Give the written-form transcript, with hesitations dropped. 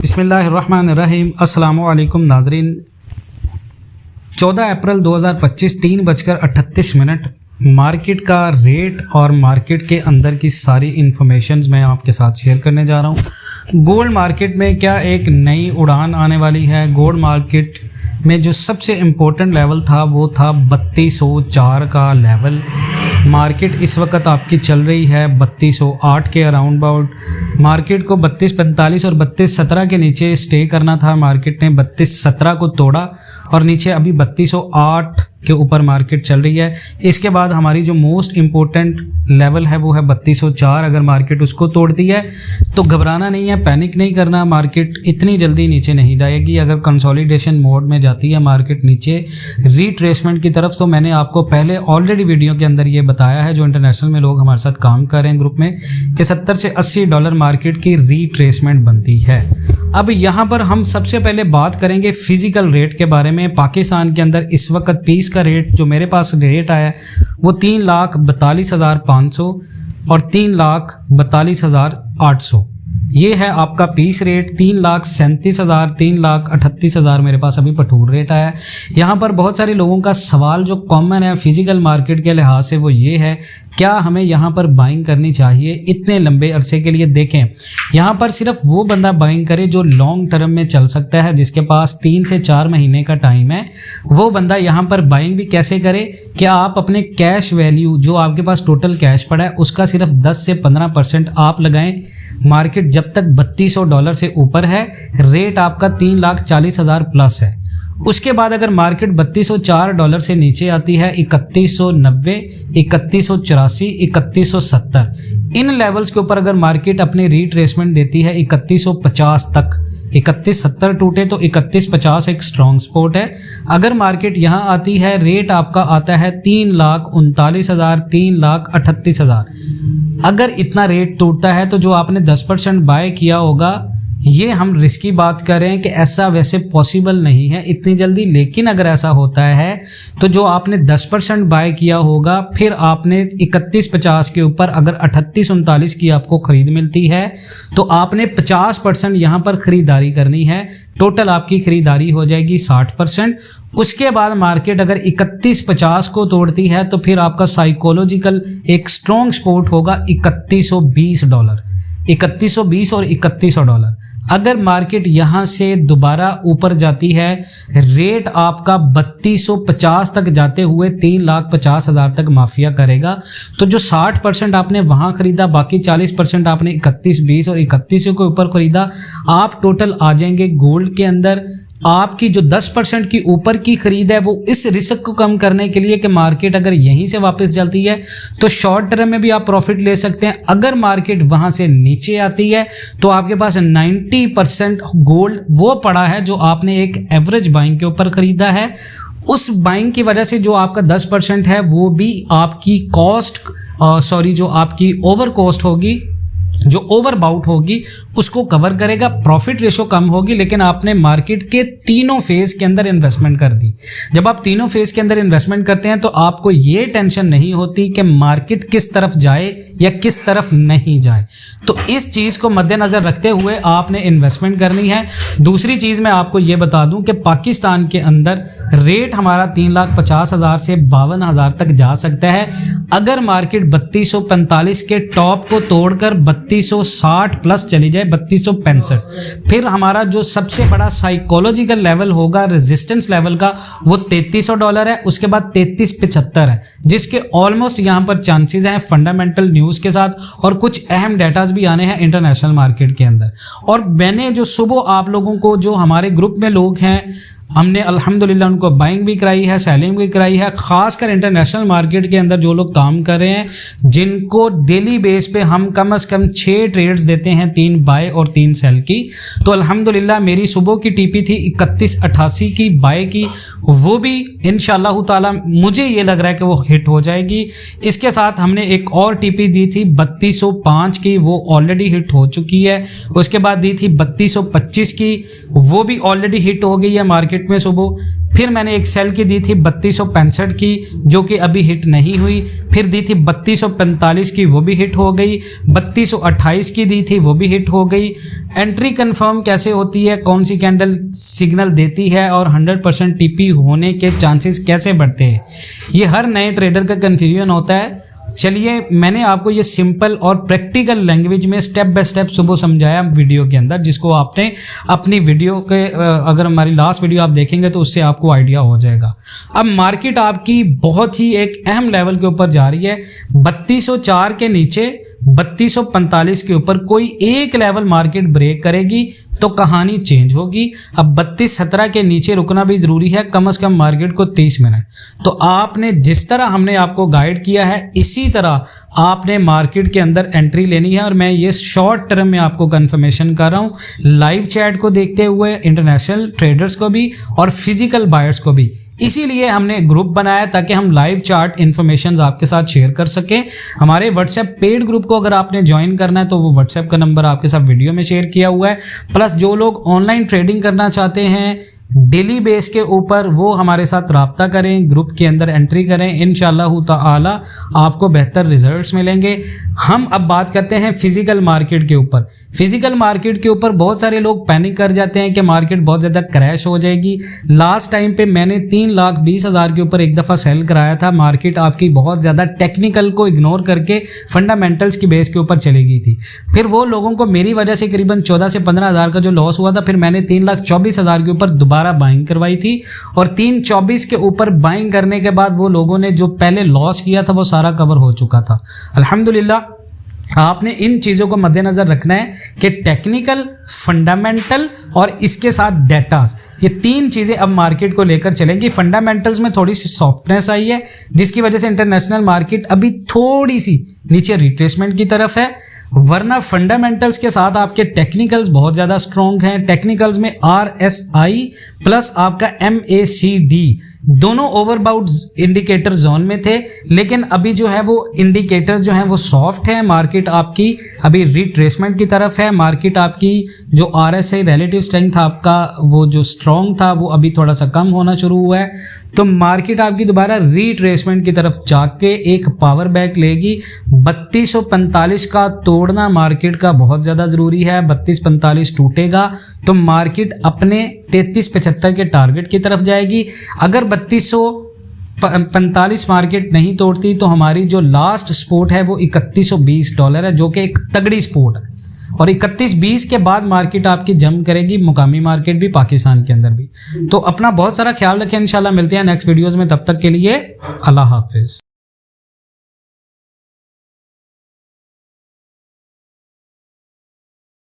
बिस्मिल्लाहिर्रहमानिर्रहीम। अस्सलामु अलैकुम नाजरीन। 14 अप्रैल 2025 3:38 मार्केट का रेट और मार्केट के अंदर की सारी इन्फॉर्मेशंस मैं आपके साथ शेयर करने जा रहा हूँ। गोल्ड मार्केट में क्या एक नई उड़ान आने वाली है। गोल्ड मार्केट में जो सबसे इम्पोर्टेंट लेवल था वो था 3204 का लेवल। मार्केट इस वक्त आपकी चल रही है 3208 के अराउंड अबाउट। मार्केट को 3245 और 3217 के नीचे स्टे करना था। मार्केट ने 3217 को तोड़ा और नीचे अभी 3208 के ऊपर मार्केट चल रही है। इसके बाद हमारी जो मोस्ट इम्पोर्टेंट लेवल है वो है 3204। अगर मार्केट उसको तोड़ती है तो घबराना नहीं है, पैनिक नहीं करना। मार्केट इतनी जल्दी नीचे नहीं जाएगी। अगर कंसोलिडेशन मोड में जाती है मार्केट नीचे रिट्रेसमेंट की तरफ, तो मैंने आपको पहले ऑलरेडी वीडियो के अंदर ये बताया है, जो इंटरनेशनल में लोग हमारे साथ काम कर रहे हैं ग्रुप में, कि 70 से 80 डॉलर मार्केट की रिट्रेसमेंट बनती है। अब यहाँ पर हम सबसे पहले बात करेंगे फिजिकल रेट के बारे में। पाकिस्तान के अंदर इस वक्त पीस का रेट, जो मेरे पास रेट आया वो 3,42,500 और 3,42,800 ये है आपका पीस रेट। 3,37,000 3,38,000 मेरे पास अभी पठूर रेट आया है। यहाँ पर बहुत सारे लोगों का सवाल जो कॉमन है फिजिकल मार्केट के लिहाज से वो ये है, क्या हमें यहाँ पर बाइंग करनी चाहिए इतने लंबे अरसे के लिए। देखें, यहाँ पर सिर्फ वो बंदा बाइंग करे जो लॉन्ग टर्म में चल सकता है, जिसके पास 3 से 4 महीने का टाइम है। वो बंदा यहाँ पर बाइंग भी कैसे करे कि आप अपने कैश वैल्यू, जो आपके पास टोटल कैश पड़ा है, उसका सिर्फ 10 से 15% आप लगाएं। मार्केट जब तक 3200 डॉलर से ऊपर है, रेट आपका 3,40,000 प्लस है। उसके बाद अगर मार्केट 3204 डॉलर से नीचे आती है, 3190, 3184, 3170, इन लेवल्स के ऊपर अगर मार्केट अपनी रिट्रेसमेंट देती है 3150 तक, 3170 टूटे तो 3150 एक स्ट्रॉन्ग स्पोर्ट है। अगर मार्केट यहाँ आती है, रेट आपका आता है 3,39,000, 3,38,000। अगर इतना रेट टूटता है तो जो आपने 10% बाय किया होगा, ये हम रिस्की बात कर रहे हैं कि ऐसा वैसे पॉसिबल नहीं है इतनी जल्दी, लेकिन अगर ऐसा होता है तो जो आपने 10% बाय किया होगा, फिर आपने 3150 के ऊपर अगर 3839 की आपको खरीद मिलती है तो आपने 50% यहाँ पर ख़रीदारी करनी है। टोटल आपकी ख़रीदारी हो जाएगी 60%। उसके बाद मार्केट अगर 3150 को तोड़ती है तो फिर आपका साइकोलॉजिकल एक स्ट्रॉन्ग सपोर्ट होगा 3120 डॉलर, 3120 और 3100 डॉलर। अगर मार्केट यहाँ से दोबारा ऊपर जाती है, रेट आपका 3250 तक जाते हुए 3,50,000 तक माफिया करेगा। तो जो 60% आपने वहाँ ख़रीदा, बाकी 40% आपने 3120 और 3100 के ऊपर ख़रीदा, आप टोटल आ जाएंगे गोल्ड के अंदर। आपकी जो 10% की ऊपर की खरीद है वो इस रिस्क को कम करने के लिए कि मार्केट अगर यहीं से वापस चलती है तो शॉर्ट टर्म में भी आप प्रॉफिट ले सकते हैं। अगर मार्केट वहां से नीचे आती है तो आपके पास 90% गोल्ड वो पड़ा है जो आपने एक एवरेज बाइंग के ऊपर खरीदा है। उस बाइंग की वजह से जो आपका 10% है वो भी आपकी कॉस्ट जो आपकी ओवर कॉस्ट होगी, जो ओवर बाउट होगी, उसको कवर करेगा। प्रॉफिट रेशो कम होगी, लेकिन आपने मार्केट के तीनों फेज के अंदर इन्वेस्टमेंट कर दी। जब आप तीनों फेज के अंदर इन्वेस्टमेंट करते हैं तो आपको ये टेंशन नहीं होती कि मार्केट किस तरफ जाए या किस तरफ नहीं जाए। तो इस चीज़ को मद्देनज़र रखते हुए आपने इन्वेस्टमेंट करनी है। दूसरी चीज़ मैं आपको ये बता दूं कि पाकिस्तान के अंदर रेट हमारा 3,50,000 से 52,000 तक जा सकता है। अगर मार्केट 3245 के टॉप को तोड़कर 3260 प्लस चली जाए, 3265, फिर हमारा जो सबसे बड़ा साइकोलॉजिकल लेवल होगा रेजिस्टेंस लेवल का, वो 3300 डॉलर है। उसके बाद 3375 है, जिसके ऑलमोस्ट यहाँ पर चांसेस हैं फंडामेंटल न्यूज़ के साथ, और कुछ अहम डेटाज भी आने हैं इंटरनेशनल मार्केट के अंदर। और मैंने जो सुबह आप लोगों को, जो हमारे ग्रुप में लोग हैं, हमने अल्हम्दुलिल्लाह उनको बाइंग भी कराई है, सेलिंग भी कराई है। खासकर इंटरनेशनल मार्केट के अंदर जो लोग काम कर रहे हैं, जिनको डेली बेस पे हम कम से कम 6 ट्रेड्स देते हैं, 3 बाय और 3 सेल की। तो अल्हम्दुलिल्लाह मेरी सुबह की टीपी थी 3188 की बाय की, वो भी इंशाअल्लाह ताला मुझे ये लग रहा है कि वो हिट हो जाएगी। इसके साथ हमने एक और टीपी दी थी 3205 की, वो ऑलरेडी हिट हो चुकी है। उसके बाद दी थी 3225 की, वो भी ऑलरेडी हिट हो गई है मार्केट मार्केट में सुबह। फिर मैंने एक सेल की दी थी 3265 की, जो कि अभी हिट नहीं हुई। फिर दी थी 3245 की, वो भी हिट हो गई। 3228 की दी थी, वो भी हिट हो गई। एंट्री कंफर्म कैसे होती है, कौन सी कैंडल सिग्नल देती है और 100% टीपी होने के चांसेस कैसे बढ़ते हैं, ये हर नए ट्रेडर का कन्फ्यूजन होता है। चलिए मैंने आपको ये सिंपल और प्रैक्टिकल लैंग्वेज में स्टेप बाय स्टेप सुबह समझाया वीडियो के अंदर, जिसको आपने अपनी वीडियो के अगर हमारी लास्ट वीडियो आप देखेंगे तो उससे आपको आइडिया हो जाएगा। अब मार्केट आपकी बहुत ही एक अहम लेवल के ऊपर जा रही है। 3204 के नीचे 3245 के ऊपर कोई एक लेवल मार्केट ब्रेक करेगी तो कहानी चेंज होगी। अब 3217 के नीचे रुकना भी जरूरी है, कम से कम मार्केट को 30 मिनट। तो आपने जिस तरह हमने आपको गाइड किया है इसी तरह आपने मार्केट के अंदर एंट्री लेनी है। और मैं ये शॉर्ट टर्म में आपको कंफर्मेशन कर रहा हूँ, लाइव चैट को देखते हुए इंटरनेशनल ट्रेडर्स को भी और फिजिकल बायर्स को भी। इसीलिए हमने ग्रुप बनाया ताकि हम लाइव चार्ट इन्फॉर्मेशन आपके साथ शेयर कर सकें। हमारे व्हाट्सएप पेड ग्रुप को अगर आपने ज्वाइन करना है तो वो व्हाट्सएप का नंबर आपके साथ वीडियो में शेयर किया हुआ है। प्लस जो लोग ऑनलाइन ट्रेडिंग करना चाहते हैं डेली बेस के ऊपर, वो हमारे साथ राब्ता करें, ग्रुप के अंदर एंट्री करें। इंशाअल्लाह ताला आपको बेहतर रिजल्ट्स मिलेंगे। हम अब बात करते हैं फिजिकल मार्केट के ऊपर। फिजिकल मार्केट के ऊपर बहुत सारे लोग पैनिक कर जाते हैं कि मार्केट बहुत ज़्यादा क्रैश हो जाएगी। लास्ट टाइम पे मैंने 3,20,000 के ऊपर एक दफ़ा सेल कराया था। मार्केट आपकी बहुत ज़्यादा टेक्निकल को इग्नोर करके फंडामेंटल्स की बेस के ऊपर चली गई थी। फिर वो लोगों को मेरी वजह से करीबन 14 से 15,000 का जो लॉस हुआ था, फिर मैंने 3,24,000 के ऊपर दोबारा बाइंग करवाई थी। और 3,24 के ऊपर बाइंग करने के बाद वो लोगों ने जो पहले लॉस किया था वो सारा कवर हो चुका था। अल्हम्दुलिल्लाह आपने इन चीज़ों को मद्देनज़र रखना है कि टेक्निकल, फंडामेंटल और इसके साथ डेटास, ये तीन चीज़ें अब मार्केट को लेकर चलेंगी। फंडामेंटल्स में थोड़ी सी सॉफ्टनेस आई है जिसकी वजह से इंटरनेशनल मार्केट अभी थोड़ी सी नीचे रिट्रेसमेंट की तरफ है, वरना फंडामेंटल्स के साथ आपके टेक्निकल्स बहुत ज़्यादा स्ट्रॉन्ग हैं। टेक्निकल्स में RSI प्लस आपका MACD दोनों ओवरबाउट इंडिकेटर जोन में थे, लेकिन अभी जो है वो इंडिकेटर्स जो हैं वो सॉफ्ट है। मार्केट आपकी अभी रिट्रेसमेंट की तरफ है। मार्केट आपकी जो RSI रिलेटिव स्ट्रेंथ था आपका वो जो स्ट्रॉन्ग था वो अभी थोड़ा सा कम होना शुरू हुआ है। तो मार्केट आपकी दोबारा रिट्रेसमेंट की तरफ जाके एक पावर बैक लेगी। 3245 का तोड़ना मार्केट का बहुत ज़्यादा ज़रूरी है। 3245 टूटेगा तो मार्केट अपने 3375 के टारगेट की तरफ जाएगी। अगर 3245 मार्केट नहीं तोड़ती तो हमारी जो लास्ट सपोर्ट है वो $3120 है, जो कि एक तगड़ी सपोर्ट है। और 3120 के बाद मार्केट आपकी जंप करेगी, मुकामी मार्केट भी, पाकिस्तान के अंदर भी। तो अपना बहुत सारा ख्याल रखें। इंशाल्लाह मिलते हैं नेक्स्ट वीडियोज़ में, तब तक के लिए अल्लाह हाफिज़।